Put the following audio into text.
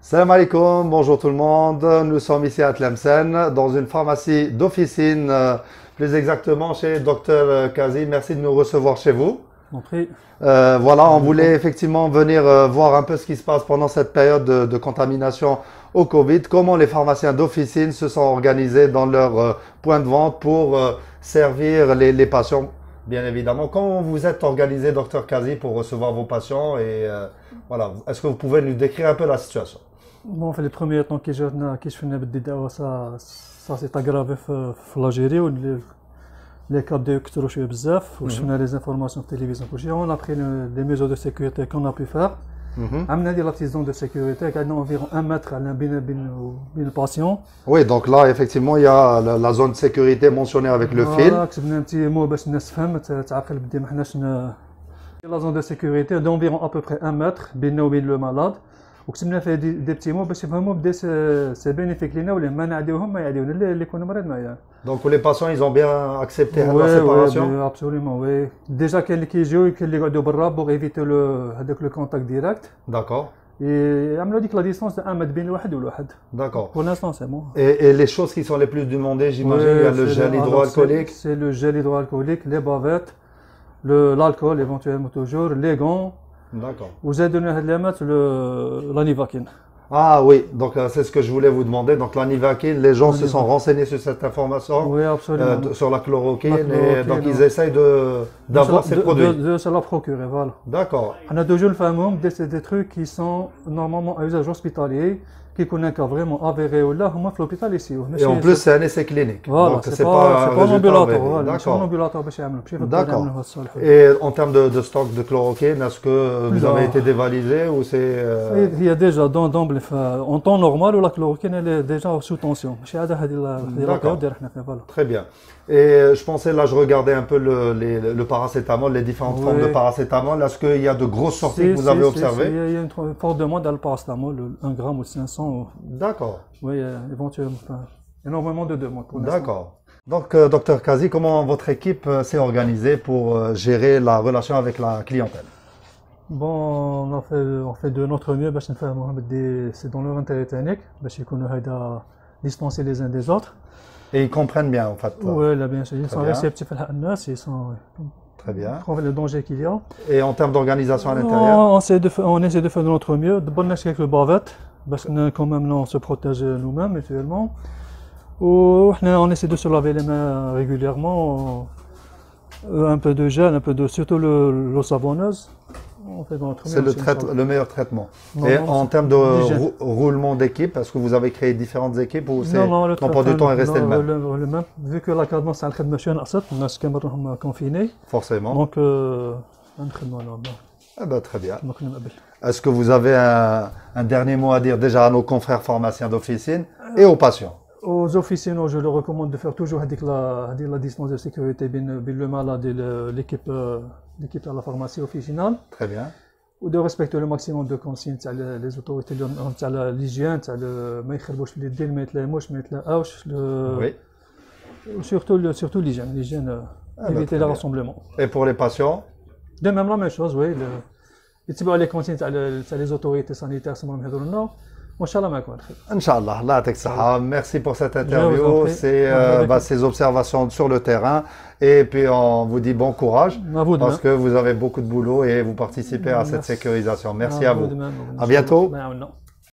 Salam alaikum, bonjour tout le monde. Nous sommes ici à Tlemcen, dans une pharmacie d'officine, plus exactement chez Dr Kazi. Merci de nous recevoir chez vous. Compris. Voilà, on voulait effectivement venir voir un peu ce qui se passe pendant cette période de contamination au Covid, comment les pharmaciens d'officine se sont organisés dans leur point de vente pour servir les patients, bien évidemment. Comment vous êtes organisé, Dr Kazi, pour recevoir vos patients et voilà, est-ce que vous pouvez nous décrire un peu la situation? Bon, في les premiers temps كي شفنا بدي دعوة ça s'est aggravé في l'Algérie les cas بداو يكثروا شوية بزاف وشفنا les informations في التلفزيون كلشي. On a pris les mesures de sécurité qu'on a pu faire. عملنا ديال la petite zone de sécurité قعدنا environ 1 mètre بين الباسيون. Oui, donc là effectivement il y a la zone de sécurité mentionnée avec le fil. كتبنا un petit mot باش الناس تفهم تعقل بدي ما حناش la zone de sécurité d'environ à peu près 1 mètre بيننا وبين le malade. وكتبنا فيها دي بتي مو باش يفهموا بدا سي بينيفيك لينا ولا ما نعديوهم ما يعديونا اللي يكونوا مريض معايا. Donc les patients ils ont bien accepté la séparation. Oui, absolument, oui. Déjà كاين اللي كيجيو كاين اللي يقعدوا برا pour éviter هذاك لو كونتاكت ديريكت. D'accord. يعملوا ديك لا ديستونس de 1 متر بين الواحد والواحد. D'accord. Pour l'instant c'est bon. Et les choses qui sont les plus demandées, j'imagine, il y a le gel hydroalcoolique. C'est le gel hydroalcoolique, les bavettes, l'alcool éventuellement toujours, les gants. D'accord. وزادونا هاد لامات l'Anivaquin. Ah oui, donc c'est ce que je voulais vous demander. Donc l'Anivaquin, les gens se sont renseignés sur cette information, Oui, absolument. sur la chloroquine, et donc ils essayent d'avoir ces produits. De se la procurer, voilà. D'accord. On a toujours le fameux, c'est des trucs qui sont normalement à usage hospitalier, qui connaissent qu'à vraiment avéré ou là, on a l'hôpital ici. Et en plus, c'est un essai clinique. Voilà, donc c'est pas un ambulatoire. Voilà, c'est un D'accord. ambulatoire. D'accord. Et en termes de stock de chloroquine, est-ce que vous avez été dévalisé ou c'est... Il y a déjà d'emblée, en temps normal, où la chloroquine elle est déjà sous tension. D'accord. Très bien. Et je pensais, là, je regardais un peu le paracétamol, les différentes formes de paracétamol. Est-ce qu'il y a de grosses sorties que vous avez observées? Il y a une forte demande à le paracétamol, 1 gramme ou 500. D'accord. Oui, éventuellement. Énormément de demandes. D'accord. Donc, Dr Kazi, comment votre équipe s'est organisée pour gérer la relation avec la clientèle? Bon, on fait de notre mieux باش نفهموهم c'est dans leur intérêt technique باش يكونوا هيدا distancés les uns des autres. Et ils comprennent bien en fait. Oui, là bien sûr, ils sont réceptifs à الناس, ils sont très bien. trouvent le danger qu'il y a. Et en termes d'organisation à l'intérieur? On essaie de faire de notre mieux, de bonnes quelques bavettes parce que quand même on se protège nous-mêmes mutuellement. On essaie de se laver les mains régulièrement, un peu de gel, un peu de surtout l'eau savonneuse. C'est le meilleur traitement. Et en termes de roulement d'équipe, est-ce que vous avez créé différentes équipes ou c'est l'emploi du temps est resté le même? Vu que la cadence elle خدمة شوية نقصت, الناس كامل confinés. Forcément. Donc نخدموا normal. Eh ben, très bien. Est-ce que vous avez un dernier mot à dire déjà à nos confrères pharmaciens d'officine et aux patients? Aux officinaux, je leur recommande de faire toujours la distance de sécurité bien le malade et l'équipe à la pharmacie officinale. Très bien. Ou de respecter le maximum de consignes les autorités l'hygiène, ما يخربوش في اليدين, ما يتلاموش, ما يتلاقاوش. Oui. Surtout l'hygiène, éviter les rassemblements. Et pour les patients? De même la même chose, oui. يتبعوا les consignes les autorités sanitaires سمعوا يهضروا لنا. Inch'Allah, Allah يعطيك الصحة. Merci pour cette interview, ces observations sur le terrain. Et puis on vous dit bon courage parce que vous avez beaucoup de boulot et vous participez à cette sécurisation. Merci à vous. À bientôt.